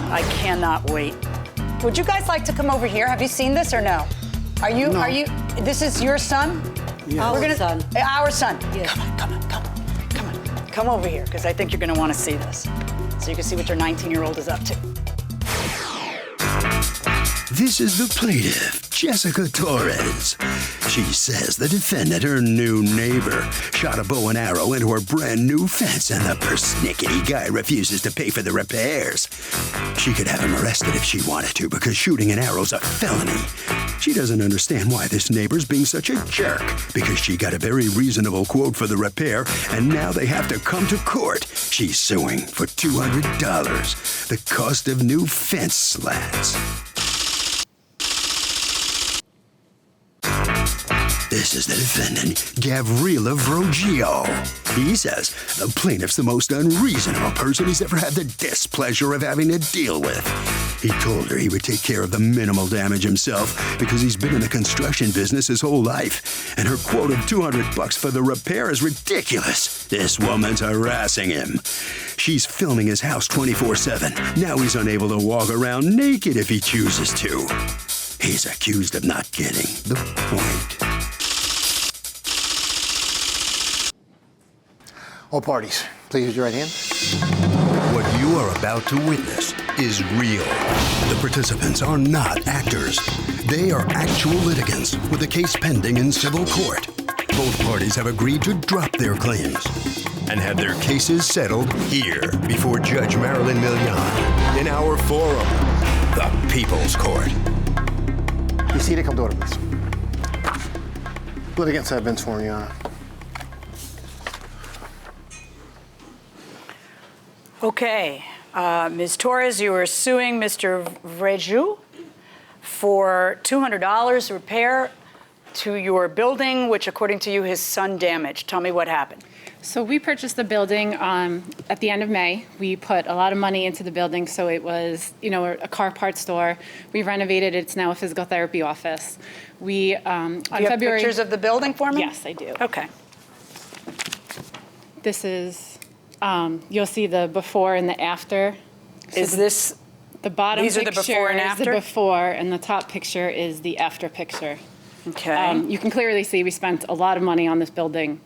I cannot wait. Would you guys like to come over here? Have you seen this or no? Are you, this is your son? Yeah. Our son. Our son. Yes. Come on. Come over here, because I think you're gonna wanna see this. So you can see what your 19-year-old is up to. This is the plaintiff, Jessica Torres. She says the defendant, her new neighbor, shot a bow and arrow into her brand new fence, and the persnickety guy refuses to pay for the repairs. She could have him arrested if she wanted to, because shooting an arrow's a felony. She doesn't understand why this neighbor's being such a jerk, because she got a very reasonable quote for the repair, and now they have to come to court. She's suing for $200, the cost of new fence slats. This is the defendant, Gavrila Vrogio. He says the plaintiff's the most unreasonable person he's ever had the displeasure of having to deal with. He told her he would take care of the minimal damage himself because he's been in the construction business his whole life, and her quote of $200 for the repair is ridiculous. This woman's harassing him. She's filming his house 24/7. Now he's unable to walk around naked if he chooses to. He's accused of not getting the point. All parties, please use your right hand. What you are about to witness is real. The participants are not actors. They are actual litigants with a case pending in civil court. Both parties have agreed to drop their claims and have their cases settled here before Judge Marilyn Milian in our forum, the People's Court. Be seated, come to order, please. Litigants have been sworn, Your Honor. Okay, Ms. Torres, you are suing Mr. Vrogio for $200 repair to your building, which according to you, his son damaged. Tell me what happened. So we purchased the building at the end of May. We put a lot of money into the building, so it was, a car parts store. We renovated it. It's now a physical therapy office. We on Do you have February. Pictures of the building for me? Yes, I do. Okay. This is. You'll see the before and the after. So Is this? The bottom These are picture the before and is after? the before, and the top picture is the after picture. Okay. You can clearly see we spent a lot of money on this building.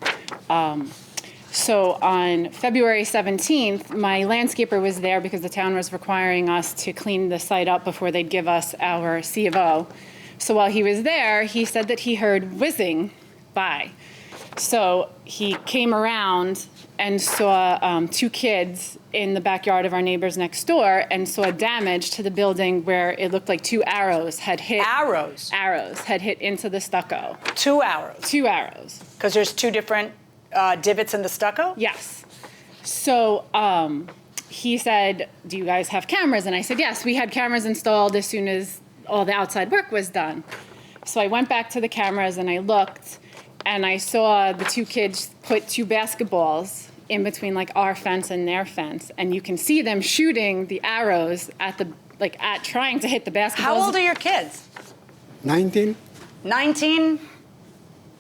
So on February 17th, my landscaper was there because the town was requiring us to clean the site up before they'd give us our C of O. So while he was there, he said that he heard whizzing by. So he came around and saw two kids in the backyard of our neighbors next door and saw damage to the building where it looked like two arrows had hit. Arrows? Arrows had hit into the stucco. 2 arrows? 2 arrows. Because there's 2 different divots in the stucco? Yes. So he said, do you guys have cameras? And I said, yes, we had cameras installed as soon as all the outside work was done. So I went back to the cameras and I looked and I saw the 2 kids put 2 basketballs in between like our fence and their fence. And you can see them shooting the arrows at trying to hit the basketballs. How old are your kids? 19? 19?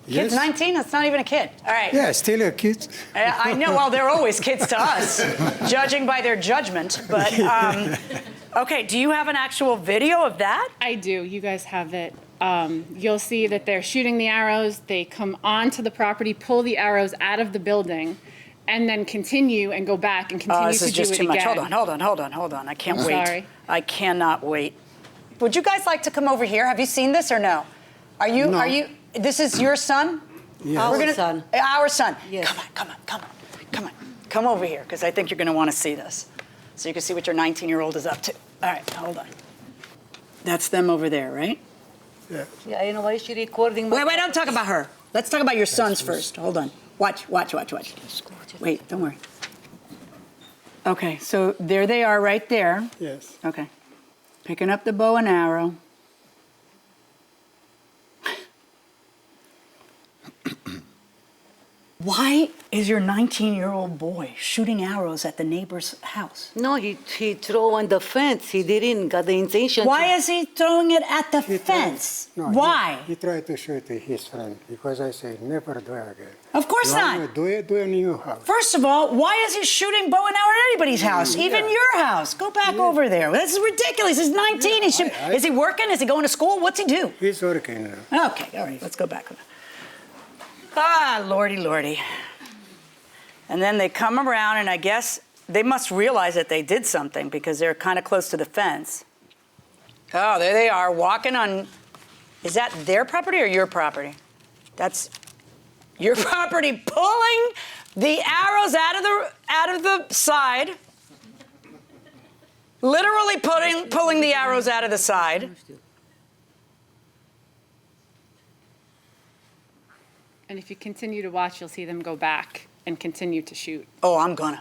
Yes. Kids 19? That's not even a kid. All right. Yeah, still a kid. I know, well, they're always kids to us, judging by their judgment. But, okay, do you have an actual video of that? I do. You guys have it. You'll see that they're shooting the arrows. They come onto the property, pull the arrows out of the building, and then continue and go back and continue to do it again. This is just too much. Hold on. I can't wait. Sorry. I cannot wait. Would you guys like to come over here? Have you seen this or no? Are you? This is your son? Yeah. Our son. Our son. Yes. Come on. Come over here, because I think you're going to want to see this. So you can see what your 19-year-old is up to. All right, hold on. That's them over there, right? Yeah. Yeah, you know, why is she recording? Wait, don't talk about her. Let's talk about your sons first. Hold on. Watch. Wait, don't worry. Okay, so there they are right there. Yes. Okay. Picking up the bow and arrow. Why is your 19-year-old boy shooting arrows at the neighbor's house? No, he threw on the fence. He didn't got the intention. Why is he throwing it at the fence? No, Why? He tried to shoot his friend because I said, never do it again. Of course You not. wanna do it in your house. First of all, why is he shooting bow and arrow at anybody's house, even your house? Go back over there. This is ridiculous. He's 19. He should, is he working? Is he going to school? What's he do? He's working now. Okay, all right, let's go back. Ah, lordy, lordy. And then they come around, and I guess they must realize that they did something because they're kind of close to the fence. Oh, there they are, walking on, is that their property or your property? That's your property, pulling the arrows out of the side, literally pulling the arrows out of the side. And if you continue to watch, you'll see them go back and continue to shoot. Oh, I'm gonna.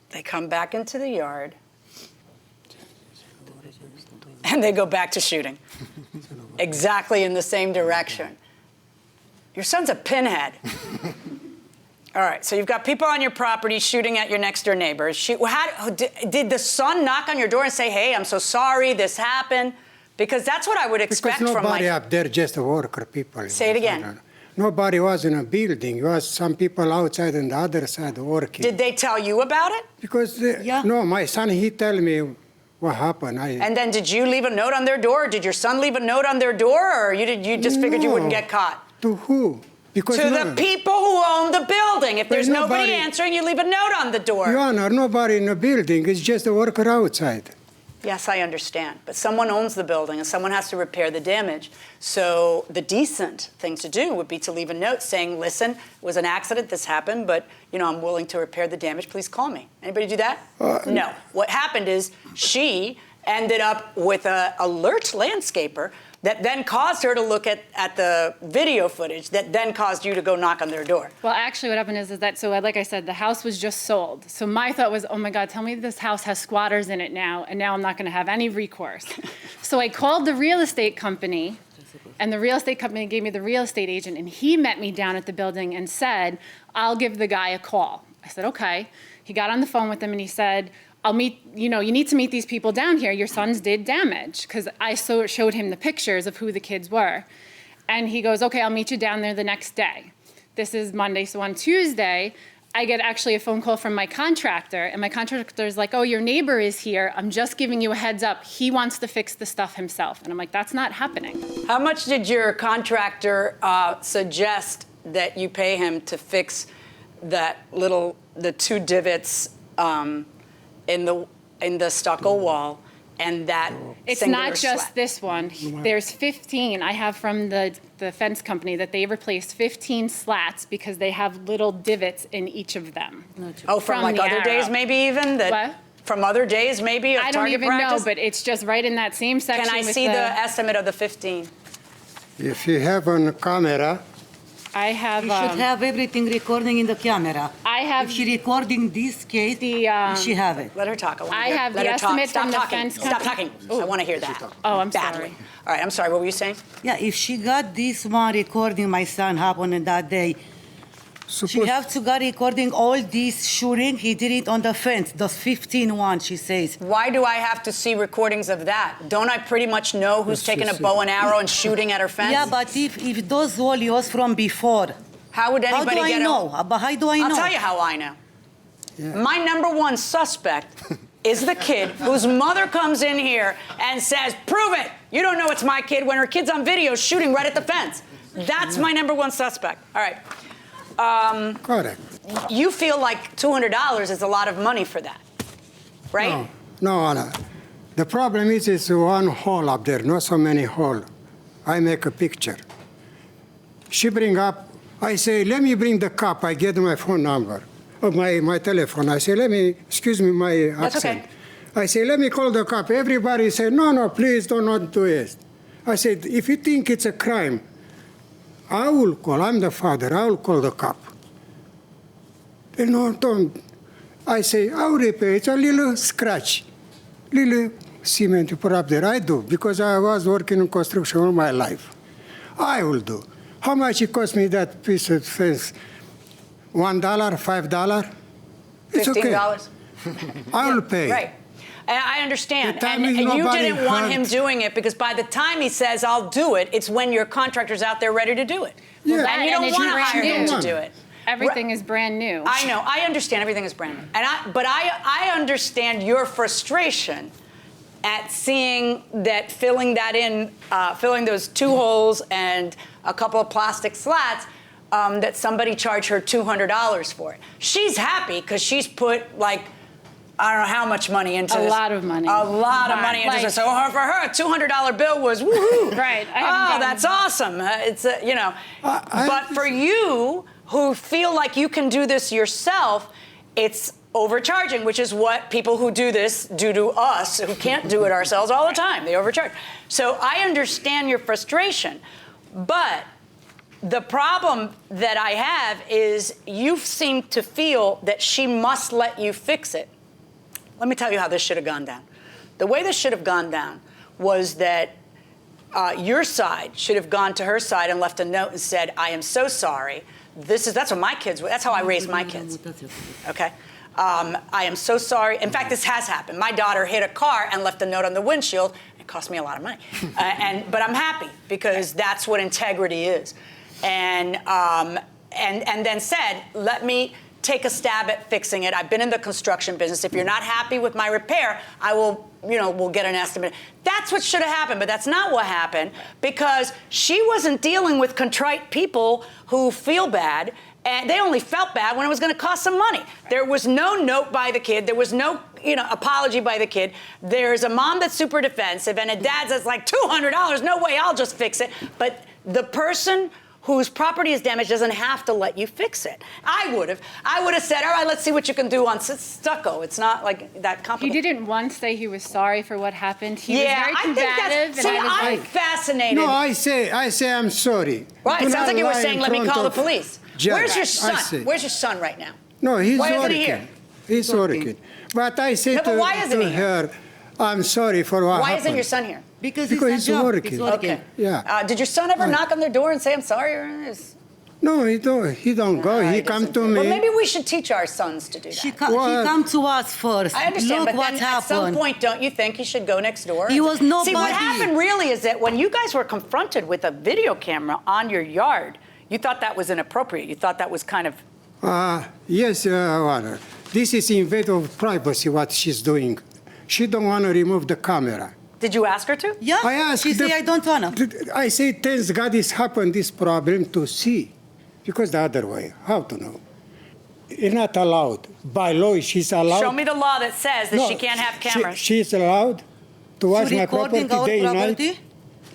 They come back into the yard, and they go back to shooting. Exactly in the same direction. Your son's a pinhead. All right, so you've got people on your property shooting at your next door neighbors. Did the son knock on your door and say, hey, I'm so sorry, this happened? Because that's what I would expect Because from nobody up there, just the worker people. Say it again. Nobody was in a building. It was some people outside on the other side working. Did they tell you about it? Because, Yeah. no, my son, he tell me what happened. And then did you leave a note on their door? Or did your son leave a note on their door? Or you just figured you wouldn't get caught? To who? Because To the people who own the building. If there's nobody nobody answering, you leave a note on the door. Your Honor, nobody in the building. It's just a worker outside. Yes, I understand. But someone owns the building and someone has to repair the damage. So the decent thing to do would be to leave a note saying, listen, it was an accident, this happened, but I'm willing to repair the damage, please call me. Anybody do that? No. What happened is she ended up with an alert landscaper that then caused her to look at the video footage that then caused you to go knock on their door. Well, actually, what happened is that, so like I said, the house was just sold. So my thought was, oh my God, tell me this house has squatters in it now, and now I'm not going to have any recourse. So I called the real estate company, and the real estate company gave me the real estate agent, and he met me down at the building and said, I'll give the guy a call. I said, okay. He got on the phone with him, and he said, I'll meet, you need to meet these people down here. Your sons did damage, because I showed him the pictures of who the kids were. And he goes, okay, I'll meet you down there the next day. This is Monday, so on Tuesday, I get actually a phone call from my contractor, and my contractor's like, oh, your neighbor is here. I'm just giving you a heads up. He wants to fix the stuff himself. And I'm like, that's not happening. How much did your contractor suggest that you pay him to fix the two divots in the stucco wall and that It's singular not just slat? this one. There's 15. I have from the fence company that they replaced 15 slats because they have little divots in each of them. Oh, from like the other days arrow. maybe even? What? From other days maybe of I don't target even practice? know, but it's just right in that same section. Can I with see the estimate of the 15? If you have on camera, I have. You should have everything recording in the camera. I have If she recording this case, she have it. Let her talk. I have the estimate from the fence Stop company. talking. I want to hear that. Oh, I'm Badly. sorry. All right, I'm sorry. What were you saying? Yeah, if she got this one recording, my son happened on that day. She have to got recording all this shooting. He did it on the fence. Those 15 one, she says. Why do I have to see recordings of that? Don't I pretty much know who's taking a bow and arrow and shooting at her fence? Yeah, but if those wall was from before, How would how do anybody I get know? But how do I know? I'll tell you how I know. My number one suspect is the kid whose mother comes in here and says, prove it. You don't know it's my kid when her kid's on video shooting right at the fence. That's my number one suspect. All right. correct. You feel like $200 is a lot of money for that, right? No, Anna. The problem is it's one hole up there, not so many hole. I make a picture. She bring up, I say, let me bring the cup. I get my phone number, or my telephone. I say, excuse me, my That's accent. okay. I say, let me call the cop. Everybody say, no, please do not do it. I said, if you think it's a crime, I will call. I'm the father. I will call the cop. They no, don't. I say, I will repair. It's a little scratch, little cement you put up there. I do, because I was working in construction all my life. I will do. How much it cost me that piece of fence? $1, $5? It's okay. $15. I'll pay. Right. And I understand. The time And is you nobody didn't want him hurt. doing it because by the time he says, I'll do it, it's when your contractor's out there ready to do it. Yeah. And you don't it's want to brand hire him new. to do it. Everything is brand new. I know. I understand everything is brand new. But I understand your frustration at seeing that filling those 2 holes and a couple of plastic slats, that somebody charged her $200 for it. She's happy because she's put, like, I don't know how much money into this. A lot of money. A lot of money into this. So for her, a $200 bill was woohoo. Right. That's awesome. It's, but for you who feel like you can do this yourself, it's overcharging, which is what people who do this do to us who can't do it ourselves all the time. They overcharge. So I understand your frustration, but the problem that I have is you seem to feel that she must let you fix it. Let me tell you how this should have gone down. The way this should have gone down was that your side should have gone to her side and left a note and said, I am so sorry. That's what my kids, that's how I raised my kids. Okay? I am so sorry. In fact, this has happened. My daughter hit a car and left a note on the windshield. It cost me a lot of money. But I'm happy because that's what integrity is. And then said, let me take a stab at fixing it. I've been in the construction business. If you're not happy with my repair, I will, we'll get an estimate. That's what should have happened, but that's not what happened because she wasn't dealing with contrite people who feel bad, and they only felt bad when it was going to cost some money. There was no note by the kid. There was no, apology by the kid. There's a mom that's super defensive, and a dad that's like, $200, no way, I'll just fix it. But the person whose property is damaged doesn't have to let you fix it. I would have said, all right, let's see what you can do on stucco. It's not like that complicated. He didn't once say he was sorry for what happened. He was very I think combative. that's, I'm fascinated. No, I say I'm sorry. Right, Do it sounds not like you were lie saying, in let me front call the of police. judge. Where's your I son? say. Where's your son right now? No, he's Why isn't working. he here? He's working. But I say No, but why isn't to he here? her, I'm sorry for what Why happened. isn't your son here? Because Because it's he's a job. working. He's working. Okay. Yeah. Did your son ever knock on their door and say, I'm sorry? Or No, he don't go. He come doesn't to do it. me. Well, maybe we should teach our sons to do that. He come to us first. I understand, Look but what then happened. at some point, don't you think he should go next door? He was See, what nobody. happened really is that when you guys were confronted with a video camera on your yard, you thought that was inappropriate. You thought that was kind of... Yes, Honor. This is invasion of privacy, what she's doing. She don't want to remove the camera. Did you ask her to? Yeah, I asked she say I don't wanna. I say, thanks God it's happened, this problem, to see. Because the other way, how to know? It's not allowed. By law, she's allowed. Show me the law that says that No, she can't have cameras. She's allowed to watch my property Recording our day and property? night.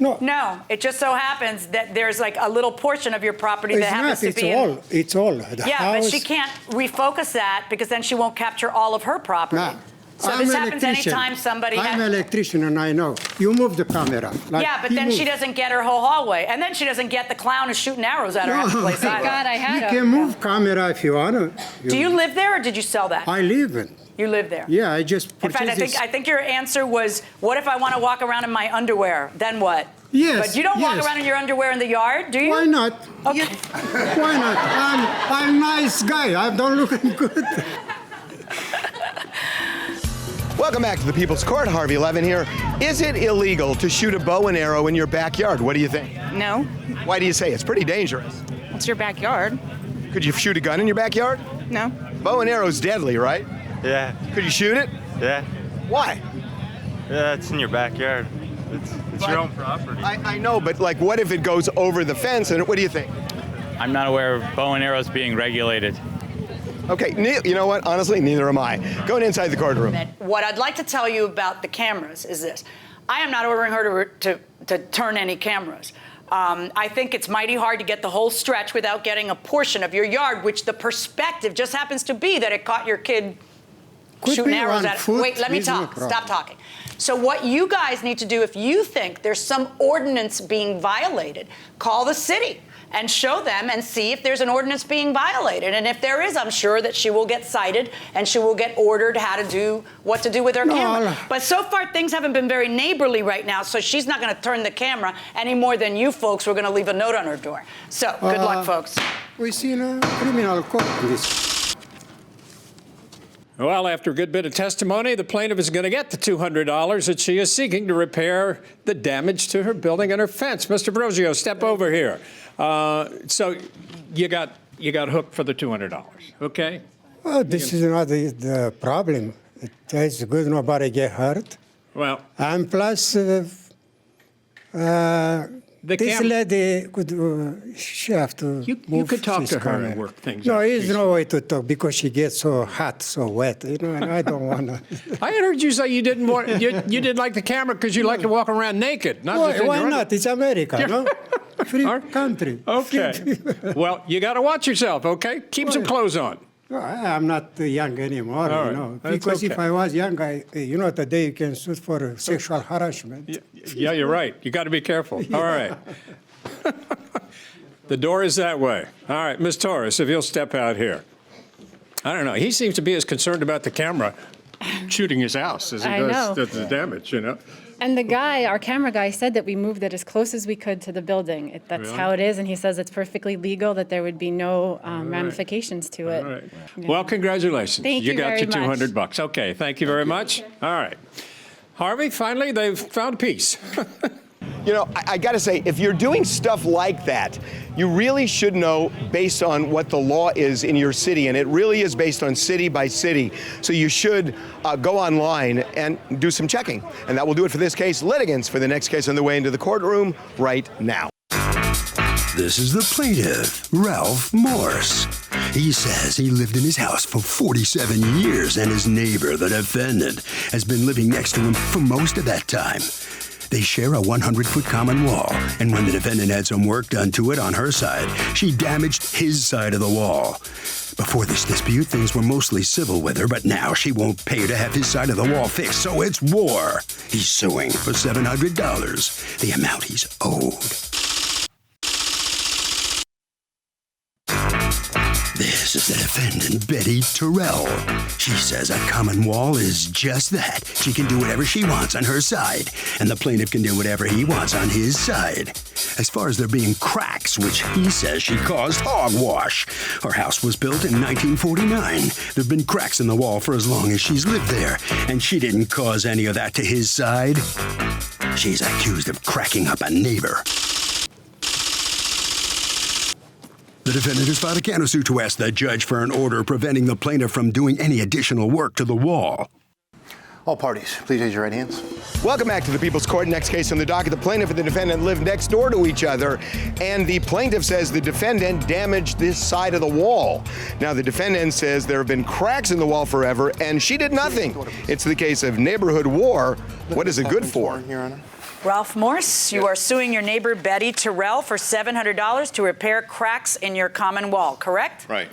No, No, it just so happens that there's like a little portion of your property it's that happens not. to be in... It's all. The Yeah, house. but she can't refocus that because then she won't capture all of her property. Nah. So I'm this an happens electrician. anytime somebody I'm an has... electrician and I know. You move the camera. Like Yeah, but he then she moved. doesn't get her whole hallway. And then she doesn't get the clown who's shooting arrows at her at the place Thank either. God I had You a... can move camera if you want to. Do you live there or did you sell that? I live in. You live there. Yeah, I just In purchased fact, this. I think your answer was, what if I want to walk around in my underwear? Then what? Yes, But you don't walk yes. around in your underwear in the yard, do you? Why not? Okay. Why not? I'm a nice guy. I don't look good. Welcome back to the People's Court. Harvey Levin here. Is it illegal to shoot a bow and arrow in your backyard? What do you think? No, Why do you say it's pretty dangerous? it's your backyard. Could you shoot a gun in your backyard? No, Bow and arrow's deadly, right? Yeah, Could you shoot it? yeah, Why? yeah. It's in your backyard. It's your own property. I know, but like, what if it goes over the fence? And what do you think? I'm not aware of bow and arrows being regulated. Okay, you know what? Honestly, neither am I. Going inside the courtroom. What I'd like to tell you about the cameras is this. I am not ordering her to turn any cameras. I think it's mighty hard to get the whole stretch without getting a portion of your yard, which the perspective just happens to be that it caught your kid Could shooting be arrows on at it. foot, Wait, let me is no talk. problem. Stop talking. So what you guys need to do, if you think there's some ordinance being violated, call the city and show them and see if there's an ordinance being violated. And if there is, I'm sure that she will get cited and she will get ordered what to do with her camera. But so far, things haven't been very neighborly right now, so she's not going to turn the camera any more than you folks were going to leave a note on her door. So, good luck, folks. We see a criminal court in this. Well, after a good bit of testimony, the plaintiff is going to get the $200 that she is seeking to repair the damage to her building and her fence. Mr. Brogio, step over here. So you got hooked for the $200, okay? Well, this is not the problem. It's good nobody get hurt. Well, And plus, this lady could, she have to you move could talk this to her camera. and work things No, out. there's no way to talk because she gets so hot, so wet. You know, and I don't want to. I had heard you say you didn't want you didn't like the camera because you like to walk around naked. Not just in Why your not? It's America, no? Free All right. country. Okay. Well, you got to watch yourself, okay? Keep some clothes on. No, I'm not young anymore, All you right. know. That's Because if okay. I was young, you know, today you can sue for sexual harassment. Yeah, you're right. You got to be careful. All right. The door is that way. All right, Ms. Torres, if you'll step out here. I don't know. He seems to be as concerned about the camera shooting his house as he I does know. the damage, you know? And the guy, our camera guy, said that we moved it as close as we could to the building. That's Really? how it is, and he says it's perfectly legal, that there would be no ramifications to it. All right. Well, congratulations. Thank you got very your much. $200. Okay, thank you very much. All right. Harvey, finally, they've found peace. You know, I got to say, if you're doing stuff like that, you really should know based on what the law is in your city, and it really is based on city by city. So you should go online and do some checking. And that will do it for this case. Litigants for the next case on the way into the courtroom right now. This is the plaintiff, Ralph Morse. He says he lived in his house for 47 years, and his neighbor, the defendant, has been living next to him for most of that time. They share a 100-foot common wall, and when the defendant had some work done to it on her side, she damaged his side of the wall. Before this dispute, things were mostly civil with her, but now she won't pay to have his side of the wall fixed, so it's war. He's suing for $700, the amount he's owed. This is the defendant, Betty Terrell. She says a common wall is just that. She can do whatever she wants on her side, and the plaintiff can do whatever he wants on his side. As far as there being cracks, which he says she caused hogwash. Her house was built in 1949. There've been cracks in the wall for as long as she's lived there, and she didn't cause any of that to his side. She's accused of cracking up a neighbor. The defendant has filed a countersuit to ask the judge for an order preventing the plaintiff from doing any additional work to the wall. All parties, please raise your right hands. Welcome back to the People's Court. Next case on the docket, the plaintiff and the defendant live next door to each other, and the plaintiff says the defendant damaged this side of the wall. Now, the defendant says there have been cracks in the wall forever, and she did nothing. It's the case of neighborhood war. What is it good for? Your Honor. Ralph Morse, you are suing your neighbor Betty Terrell for $700 to repair cracks in your common wall, correct? Right.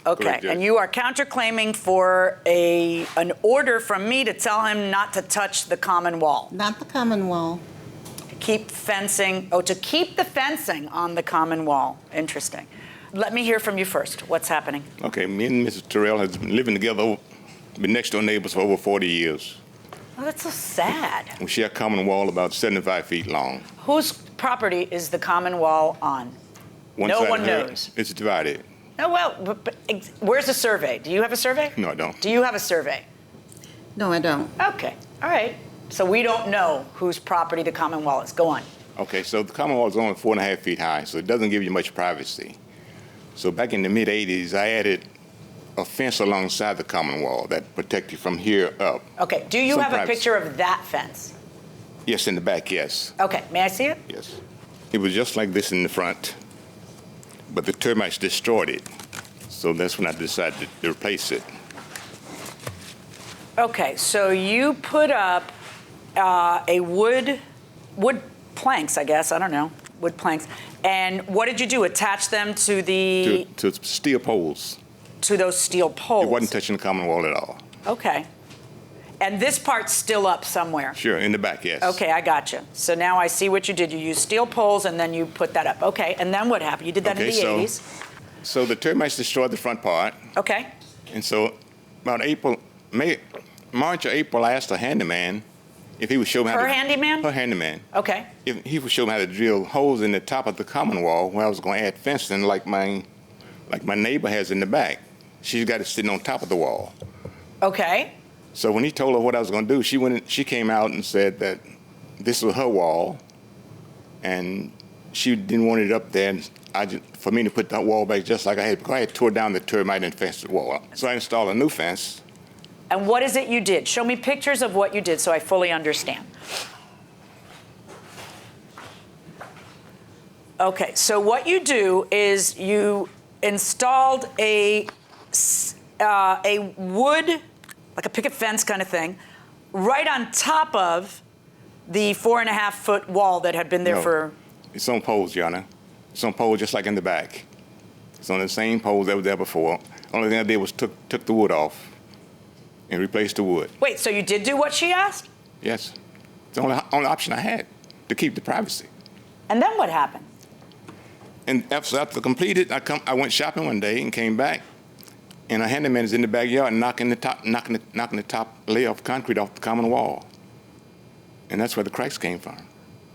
Okay, Correct, Judge. and you are counterclaiming for an order from me to tell him not to touch the common wall. Not the common wall. Keep fencing, to keep the fencing on the common wall. Interesting. Let me hear from you first. What's happening? Okay, me and Mrs. Terrell has been living together, been next door neighbors for over 40 years. Oh, that's so sad. We share a common wall about 75 feet long. Whose property is the common wall on? No side one of her, knows. It's divided. Oh, well, but where's the survey? Do you have a survey? No, I don't. Do you have a survey? No, I don't. Okay, all right. So we don't know whose property the common wall is. Go on. Okay, so the common wall is only 4.5 feet high, so it doesn't give you much privacy. So back in the mid-'80s, I added a fence alongside the common wall that protects you from here up. Okay, do you Some have a privacy. picture of that fence? Yes, in the back, yes. Okay, may I see it? Yes. It was just like this in the front, but the termites destroyed it. So that's when I decided to replace it. Okay, so you put up a wood planks, I guess, I don't know, wood planks. And what did you do? Attach them to the To steel poles. to those steel poles? It wasn't touching the common wall at all. Okay. And this part's still up somewhere. Sure, in the back, yes. Okay, I gotcha. So now I see what you did. You used steel poles and then you put that up. Okay, and then what happened? You did that in the 80s. So the termites destroyed the front part. Okay. And so about March or April, I asked a handyman if he would show me how to... Her handyman? Her handyman. Okay. If he would show me how to drill holes in the top of the common wall where I was going to add fencing like my neighbor has in the back. She's got it sitting on top of the wall. Okay. So when he told her what I was going to do, she came out and said that this was her wall, and she didn't want it up there for me to put that wall back just like I had, because I had tore down the termite infested wall. So I installed a new fence. And what is it you did? Show me pictures of what you did so I fully understand. Okay, so what you do is you installed a wood, like a picket fence kind of thing, right on top of the 4.5-foot wall that had been there for... It's on poles, Your Honor. It's on poles just like in the back. It's on the same poles that was there before. Only thing I did was took the wood off and replaced the wood. Wait, so you did do what she asked? Yes. It's the only option I had to keep the privacy. And then what happened? And after completed, I went shopping one day and came back, and a handyman is in the backyard knocking the top layer of concrete off the common wall. And that's where the cracks came from.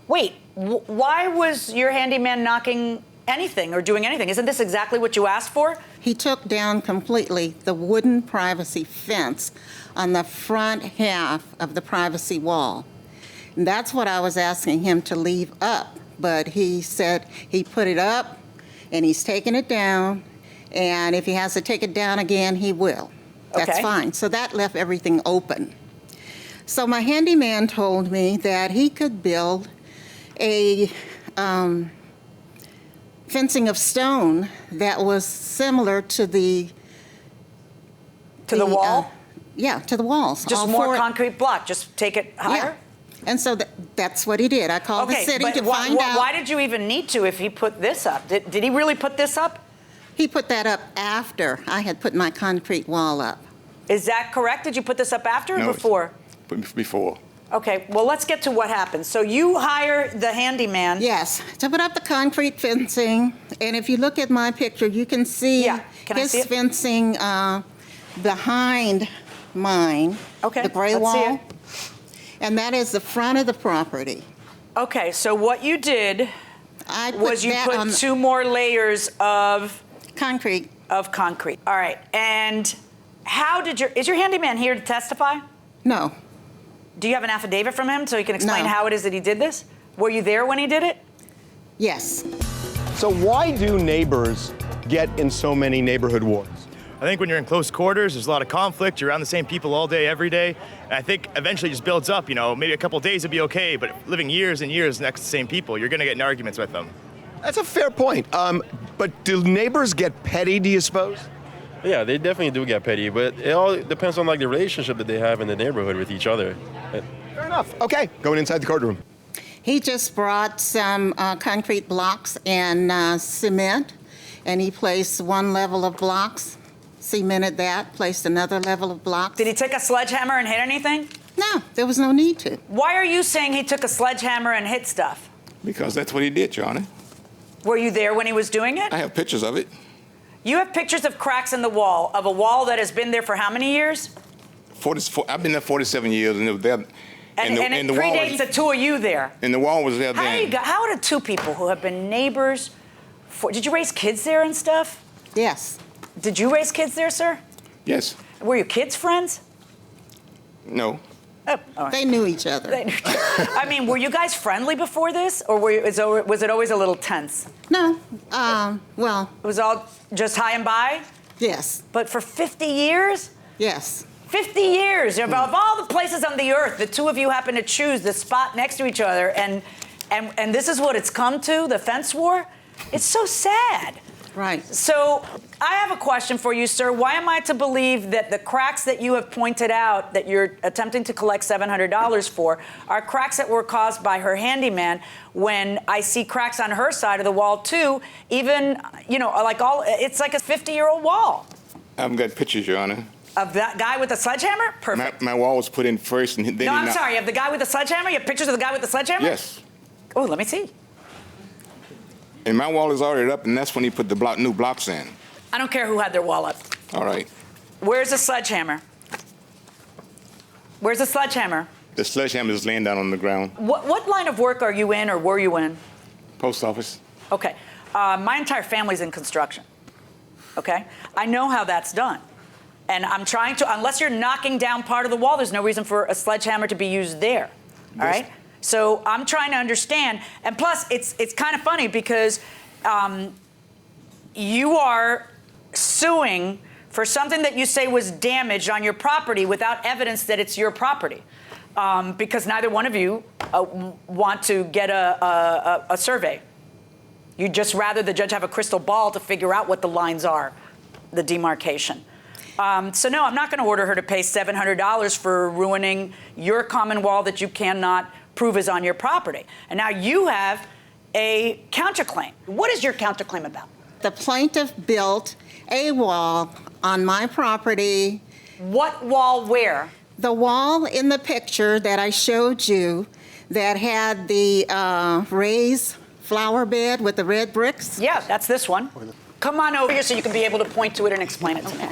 Wait, why was your handyman knocking anything or doing anything? Isn't this exactly what you asked for? He took down completely the wooden privacy fence on the front half of the privacy wall. And that's what I was asking him to leave up. But he said he put it up and he's taking it down. And if he has to take it down again, he will. That's Okay. fine. So that left everything open. So my handyman told me that he could build a fencing of stone that was similar to the wall? Yeah, to the walls. Just All more four- concrete block, just take it higher? Yeah. And so that's what he did. I called the city to find out. Why did you even need to if he put this up? Did he really put this up? He put that up after I had put my concrete wall up. Is that correct? Did you put this up after or No, before? Before. Okay, well, let's get to what happened. So you hire the handyman. Yes, to put up the concrete fencing. And if you look at my picture, you can see Can I his see it? fencing behind mine, Okay, the gray let's see wall. it. And that is the front of the property. Okay, so what you did I was you that on put 2 more layers of concrete. concrete. All right, and is your handyman here to testify? No. Do you have an affidavit from him so he can explain No. how it is that he did this? Were you there when he did it? Yes. So why do neighbors get in so many neighborhood wars? I think when you're in close quarters, there's a lot of conflict. You're around the same people all day, every day. And I think eventually it just builds up. Maybe a couple of days would be okay, but living years and years next to the same people, you're going to get in arguments with them. That's a fair point. But do neighbors get petty, do you suppose? Yeah, they definitely do get petty, but it all depends on the relationship that they have in the neighborhood with each other. Fair enough. Okay, going inside the courtroom. He just brought some concrete blocks and cement, and he placed one level of blocks, cemented that, placed another level of blocks. Did he take a sledgehammer and hit anything? No, there was no need to. Why are you saying he took a sledgehammer and hit stuff? Because that's what he did, Your Honor. Were you there when he was doing it? I have pictures of it. You have pictures of cracks in the wall, of a wall that has been there for how many years? I've been there 47 years, and it was there. And it the wall predates the two of you there. And the wall was there then. How do two people who have been neighbors did you raise kids there and stuff? Yes. Did you raise kids there, sir? Yes. Were your kids friends? No. Oh, all right. They knew each other. I mean, were you guys friendly before this, or was it always a little tense? No. Well. It was all just high and by? Yes. But for 50 years? Yes. 50 years. Of all the places on the earth, the two of you happen to choose the spot next to each other, and this is what it's come to, the fence war? It's so sad. Right. So I have a question for you, sir. Why am I to believe that the cracks that you have pointed out that you're attempting to collect $700 for are cracks that were caused by her handyman, when I see cracks on her side of the wall too, even, it's like a 50-year-old wall? I've got pictures, Your Honor. Of that guy with the sledgehammer? Perfect. My wall was put in first, and then No, I'm sorry. Of the guy with the sledgehammer? You have pictures of the guy with the sledgehammer? Yes. Oh, let me see. And my wall is already up, and that's when he put the new blocks in. I don't care who had their wall up. All right. Where's the sledgehammer? Where's the sledgehammer? The sledgehammer is laying down on the ground. What line of work are you in, or were you in? Post office. Okay. My entire family's in construction. Okay? I know how that's done. And I'm trying to, unless you're knocking down part of the wall, there's no reason for a sledgehammer to be used there. All right? So I'm trying to understand. And plus, it's kind of funny because you are suing for something that you say was damaged on your property without evidence that it's your property. Because neither one of you want to get a survey. You'd just rather the judge have a crystal ball to figure out what the lines are, the demarcation. So no, I'm not going to order her to pay $700 for ruining your common wall that you cannot prove is on your property. And now you have a counterclaim. What is your counterclaim about? The plaintiff built a wall on my property. What wall where? The wall in the picture that I showed you that had the raised flower bed with the red bricks. Yeah, that's this one. Come on over here so you can be able to point to it and explain it to me.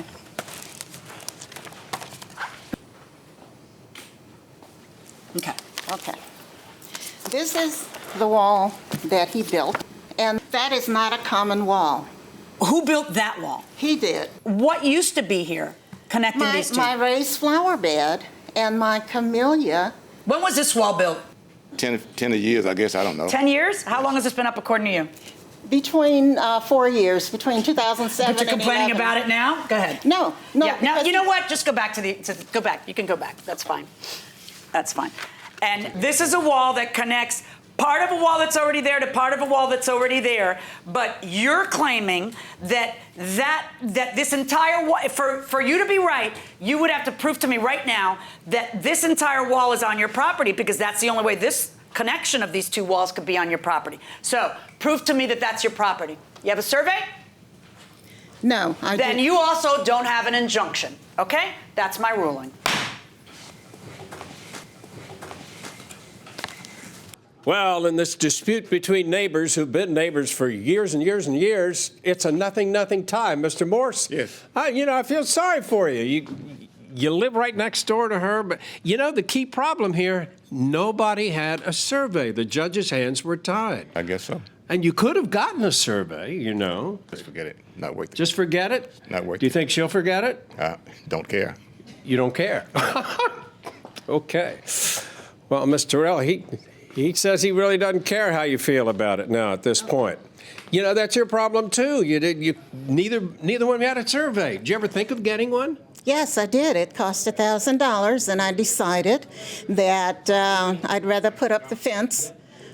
Okay. Okay. This is the wall that he built, and that is not a common wall. Who built that wall? He did. What used to be here connecting these two? My raised flower bed and my camellia. When was this wall built? 10 years, I guess. I don't know. 10 years? How long has this been up according to you? Between 4 years, between 2007 But you're complaining and 11. about it now? Go ahead. No. Yeah, now, you know what? Just go back go back. You can go back. That's fine. That's fine. And this is a wall that connects part of a wall that's already there to part of a wall that's already there. But you're claiming that this entire wall, for you to be right, you would have to prove to me right now that this entire wall is on your property, because that's the only way this connection of these two walls could be on your property. So prove to me that that's your property. You have a survey? No, I Then didn't. you also don't have an injunction, okay? That's my ruling. Well, in this dispute between neighbors who've been neighbors for years and years and years, it's a nothing tie. Mr. Morse, yes. I feel sorry for you. You live right next door to her, but the key problem here, nobody had a survey. The judge's hands were tied. I guess so. And you could have gotten a survey, Just forget it. Not worth it. Just forget it? Not worth it. Do you think she'll forget it? Don't care. You don't care? Okay. Well, Mr. Terrell, he says he really doesn't care how you feel about it now at this point. That's your problem too. Neither one of you had a survey. Did you ever think of getting one? Yes, I did. It cost $1,000, and I decided that I'd rather put up the fence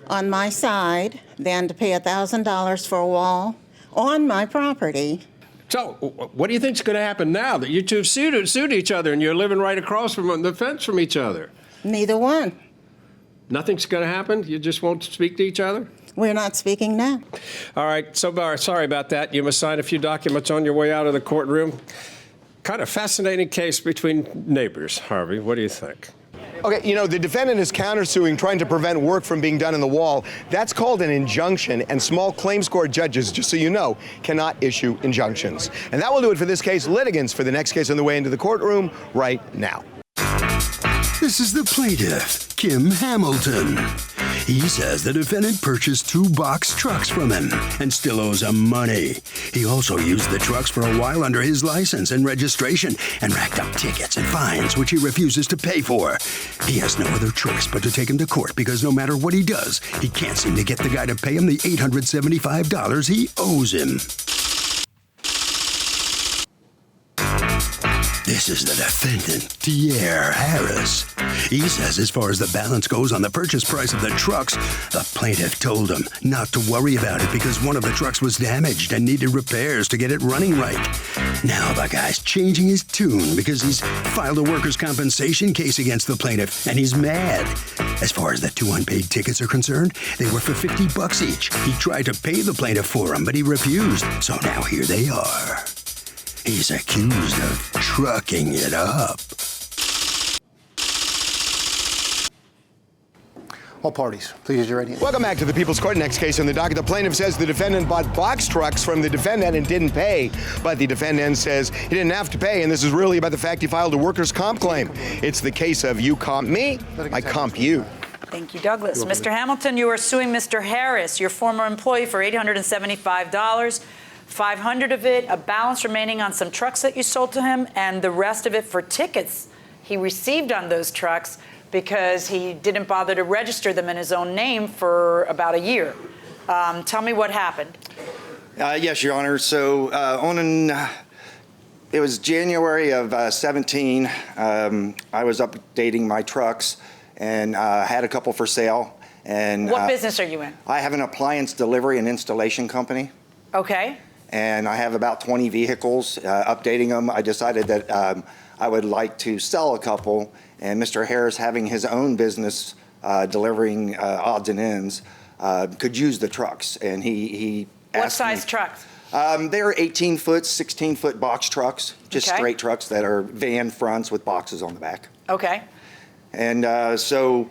on my side than to pay $1,000 for a wall on my property. So, what do you think's going to happen now that you two have sued each other and you're living right across from the fence from each other? Neither one. Nothing's going to happen? You just won't speak to each other? We're not speaking now. All right, so sorry about that. You must sign a few documents on your way out of the courtroom. Kind of fascinating case between neighbors, Harvey. What do you think? Okay, the defendant is countersuing, trying to prevent work from being done in the wall. That's called an injunction, and small claims court judges, just so you know, cannot issue injunctions. And that will do it for this case. Litigants for the next case on the way into the courtroom right now. This is the plaintiff, Kim Hamilton. He says the defendant purchased 2 box trucks from him and still owes him money. He also used the trucks for a while under his license and registration and racked up tickets and fines, which he refuses to pay for. He has no other choice but to take him to court because no matter what he does, he can't seem to get the guy to pay him the $875 he owes him. This is the defendant, Pierre Harris. He says as far as the balance goes on the purchase price of the trucks, the plaintiff told him not to worry about it because one of the trucks was damaged and needed repairs to get it running right. Now the guy's changing his tune because he's filed a workers' compensation case against the plaintiff, and he's mad. As far as the 2 unpaid tickets are concerned, they were for $50 each. He tried to pay the plaintiff for them, but he refused. So now here they are. He's accused of trucking it up. All parties, please raise your right hand. Welcome back to the People's Court. Next case on the docket. The plaintiff says the defendant bought box trucks from the defendant and didn't pay, but the defendant says he didn't have to pay, and this is really about the fact he filed a workers' comp claim. It's the case of you comp me, I comp you. Thank you, Douglas. Mr. Hamilton, you are suing Mr. Harris, your former employee, for $875, 500 of it, a balance remaining on some trucks that you sold to him, and the rest of it for tickets he received on those trucks because he didn't bother to register them in his own name for about a year. Tell me what happened. Yes, Your Honor. So it was January of 17. I was updating my trucks and had a couple for sale. And what business are you in? I have an appliance delivery and installation company. Okay. And I have about 20 vehicles. Updating them, I decided that I would like to sell a couple. And Mr. Harris, having his own business delivering odds and ends, could use the trucks. And he asked What size trucks? They're 18-foot, 16-foot box trucks, just straight trucks that are van fronts with boxes on the back. Okay. And so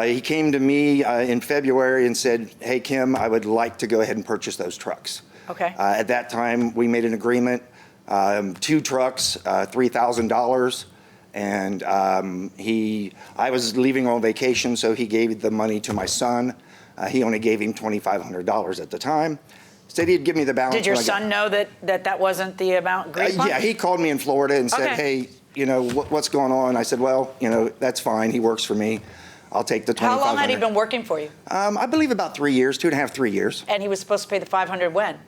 he came to me in February and said, hey, Kim, I would like to go ahead and purchase those trucks. Okay. At that time, we made an agreement, 2 trucks, $3,000. And I was leaving on vacation, so he gave the money to my son. He only gave him $2,500 at the time. Said he'd give me the balance. Did your son know that wasn't the amount agreed upon? Yeah, he called me in Florida and said, hey, you know, what's going on? I said, well, you know, that's fine. He works for me. I'll take the $2,500. How long had he been working for you? I believe about 3 years, 2.5, 3 years. And he was supposed to pay the $500 when?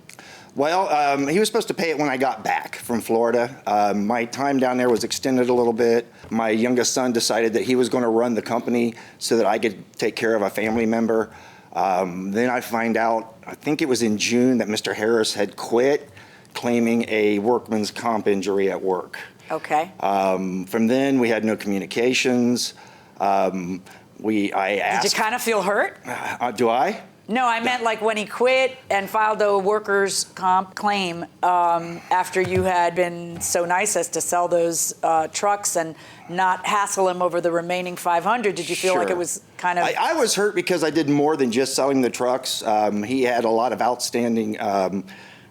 Well, he was supposed to pay it when I got back from Florida. My time down there was extended a little bit. My youngest son decided that he was going to run the company so that I could take care of a family member. Then I find out, I think it was in June, that Mr. Harris had quit, claiming a workman's comp injury at work. Okay. From then, we had no communications. I asked. Did you kind of feel hurt? Do I? No, I meant like when he quit and filed a workers' comp claim after you had been so nice as to sell those trucks and not hassle him over the remaining 500. Did you feel like it was kind of? I was hurt because I did more than just selling the trucks. He had a lot of outstanding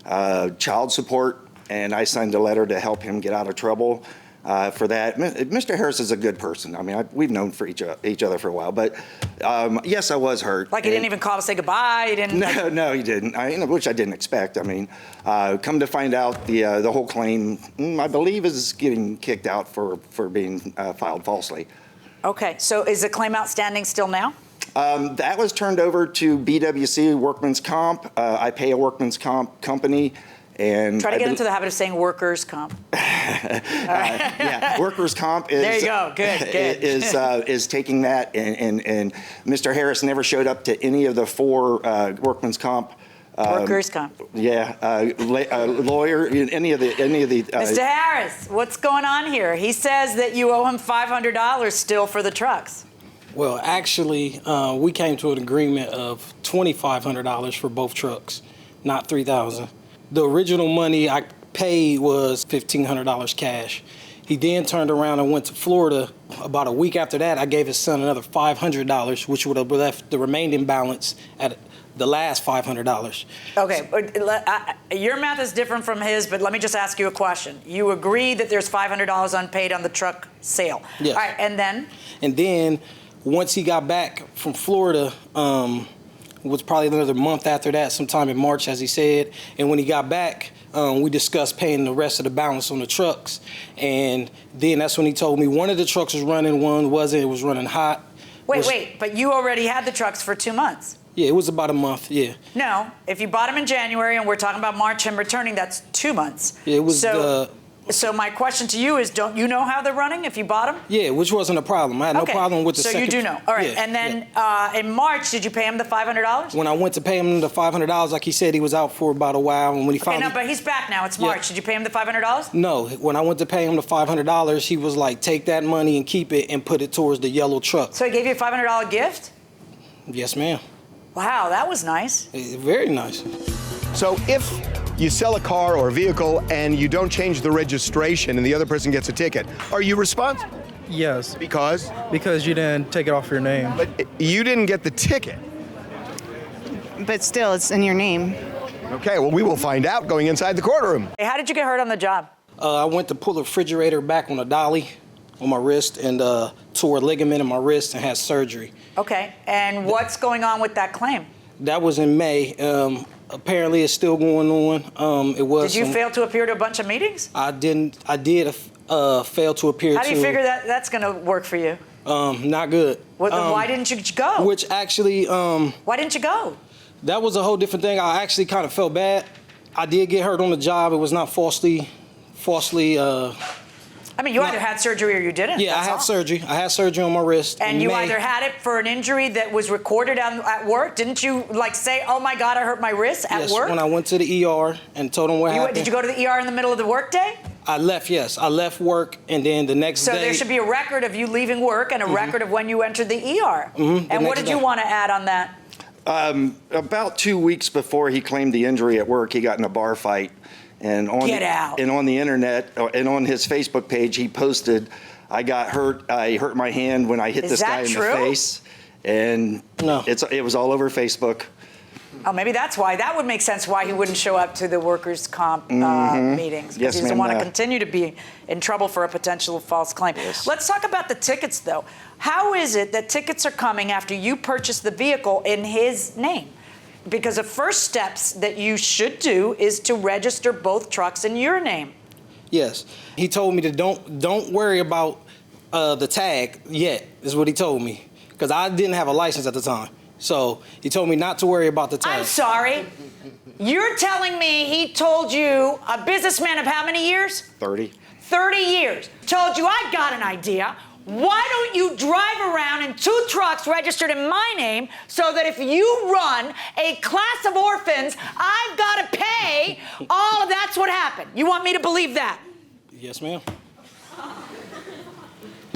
child support, and I signed a letter to help him get out of trouble. For that. Mr. Harris is a good person. I mean, we've known for each other for a while, but yes, I was hurt. Like he didn't even call to say goodbye? He didn't? No, he didn't, which I didn't expect. I mean, come to find out, the whole claim, I believe, is getting kicked out for being filed falsely. Okay, so is the claim outstanding still now? That was turned over to BWC, Workman's Comp. I pay a Workman's Comp company. And try to get into the habit of saying workers' comp. Yeah, workers' comp is. There you go. Good. Is taking that, and Mr. Harris never showed up to any of the 4 workman's comp. Workers' comp. Yeah, lawyer. Any of the. Mr. Harris, what's going on here? He says that you owe him $500 still for the trucks. Well, actually, we came to an agreement of $2,500 for both trucks, not $3,000. The original money I paid was $1,500 cash. He then turned around and went to Florida. About a week after that, I gave his son another $500, which would have left the remaining balance at the last $500. Okay, but your math is different from his, but let me just ask you a question. You agree that there's $500 unpaid on the truck sale? Yes. All right, and then? And then, once he got back from Florida, was probably another month after that, sometime in March, as he said. And when he got back, we discussed paying the rest of the balance on the trucks. And then that's when he told me one of the trucks was running, one wasn't. It was running hot. Wait, but you already had the trucks for 2 months. Yeah, it was about a month, yeah. No, if you bought them in January and we're talking about March and returning, that's 2 months. Yeah, it was So my question to you is, don't you know how they're running if you bought them? Yeah, which wasn't a problem. I had no problem with the second. So you do know. All right. Yeah, and then in March, did you pay him the $500? When I went to pay him the $500, like he said, he was out for about a while. And when he finally... Okay, no, but he's back now. It's March. Did you pay him the $500? No. When I went to pay him the $500, he was like, take that money and keep it and put it towards the yellow truck. So he gave you a $500 gift? Yes, ma'am. Wow, that was nice. Very nice. So if you sell a car or a vehicle and you don't change the registration and the other person gets a ticket, are you responsible? Yes. Because? Because you didn't take it off your name. But you didn't get the ticket. But still, it's in your name. Okay, well, we will find out going inside the courtroom. Hey, how did you get hurt on the job? I went to pull the refrigerator back on a dolly on my wrist and tore a ligament in my wrist and had surgery. Okay, and what's going on with that claim? That was in May. Apparently, it's still going on. It was. Did you fail to appear to a bunch of meetings? I didn't. I did fail to appear. How do you figure that that's going to work for you? Not good. Well, then why didn't you go? Which actually. Why didn't you go? That was a whole different thing. I actually kind of felt bad. I did get hurt on the job. It was not falsely. I mean, you either had surgery or you didn't. Yeah, I had surgery. I had surgery on my wrist. And you either had it for an injury that was recorded at work. Didn't you like say, "Oh my God, I hurt my wrist" at work? Yes, when I went to the ER and told them what happened. Did you go to the ER in the middle of the workday? I left. Yes, I left work, and then the next day. So there should be a record of you leaving work and a record of when you entered the ER. And what did you want to add on that? About 2 weeks before he claimed the injury at work, he got in a bar fight. And on And on the internet and on his Facebook page, he posted, "I got hurt. I hurt my hand when I hit this guy in the face." And it was all over Facebook. Oh, maybe that's why. That would make sense why he wouldn't show up to the workers' comp meetings. Because he doesn't want to continue to be in trouble for a potential false claim. Yes. Let's talk about the tickets, though. How is it that tickets are coming after you purchased the vehicle in his name? Because the first steps that you should do is to register both trucks in your name. Yes. He told me to don't worry about the tag yet, is what he told me. Because I didn't have a license at the time. So he told me not to worry about the tag. I'm sorry. You're telling me he told you, a businessman of how many years? 30. 30 years. Told you, I got an idea. Why don't you drive around in 2 trucks registered in my name so that if you run a class of orphans, I've got to pay all of that's what happened. You want me to believe that? Yes, ma'am.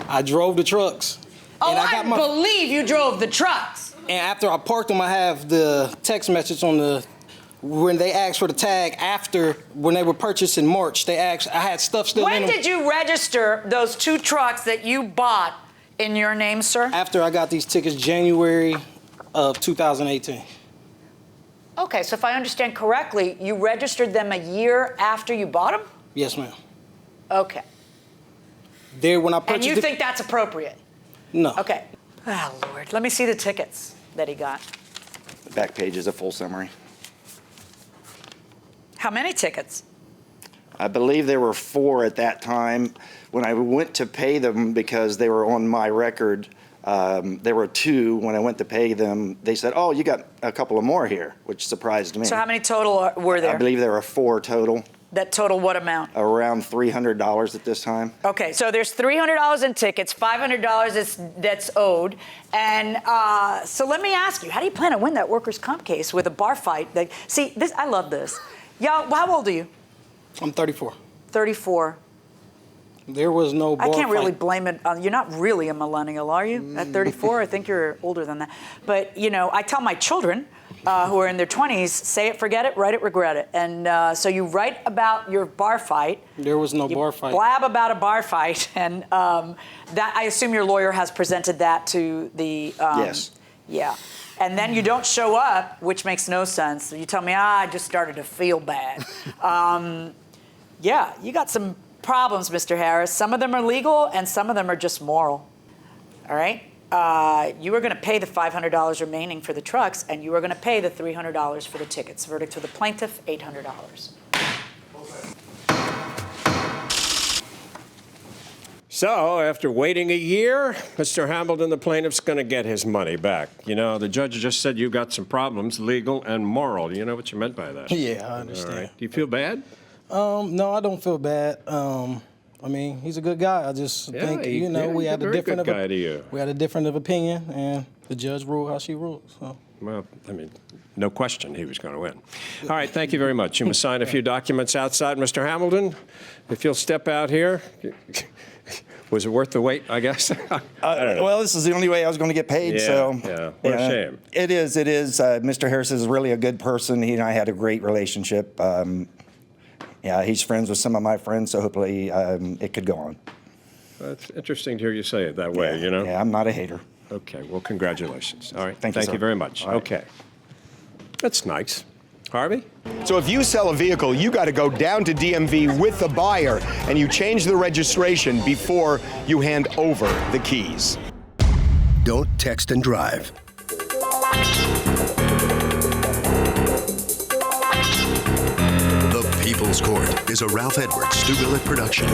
I drove the trucks. Oh, I believe you drove the trucks. And after I parked them, I have the text message on when they asked for the tag after, when they were purchased in March, they asked, I had stuff still in them. When did you register those 2 trucks that you bought in your name, sir? After I got these tickets, January of 2018. Okay, so if I understand correctly, you registered them a year after you bought them? Yes, ma'am. Okay. When I purchased and you think that's appropriate? No. Okay. Oh, Lord. Let me see the tickets that he got. The back page is a full summary. How many tickets? I believe there were 4 at that time. When I went to pay them, because they were on my record, there were 2. When I went to pay them, they said, "Oh, you got a couple of more here," which surprised me. So how many total were there? I believe there were 4 total. That total what amount? Around $300 at this time. Okay, so there's $300 in tickets, $500 that's owed. And so let me ask you, how do you plan to win that workers' comp case with a bar fight? See, I love this. Y'all, how old are you? I'm 34. 34. There was no bar I can't really fight. blame it on, you're not really a millennial, are you? At 34, I think you're older than that. But, you know, I tell my children who are in their 20s, say it, forget it, write it, regret it. And so you write about your bar fight. There was no bar fight. Blab about a bar fight. And that, I assume your lawyer has presented that to the... yes. Yeah. And then you don't show up, which makes no sense. You tell me, I just started to feel bad. Yeah, you got some problems, Mr. Harris. Some of them are legal and some of them are just moral. All right? You are going to pay the $500 remaining for the trucks and you are going to pay the $300 for the tickets. Verdict for the plaintiff, $800. So, after waiting a year, Mr. Hamilton, the plaintiff's going to get his money back. You know, the judge just said you got some problems, legal and moral. You know what you meant by that? Yeah, I understand. All right. Do you feel bad? No, I don't feel bad. I mean, he's a good guy. I just think, you know, we had a different of opinion, and the judge ruled how she ruled. So. Well, I mean, no question he was going to win. All right, thank you very much. You must sign a few documents outside, Mr. Hamilton. If you'll step out here. Was it worth the wait, I guess? Well, this is the only way I was going to get paid. So What a shame. It is. It is. Mr. Harris is really a good person. He and I had a great relationship. He's friends with some of my friends, so hopefully it could go on. That's interesting to hear you say it that way, you know? Yeah, I'm not a hater. Okay, well, congratulations. All right, Thank you, thank sir. you very much. All right. Okay. That's nice. Harvey? So if you sell a vehicle, you got to go down to DMV with the buyer and you change the registration before you hand over the keys. Don't text and drive. The People's Court is a Ralph Edwards, Stu Willett production.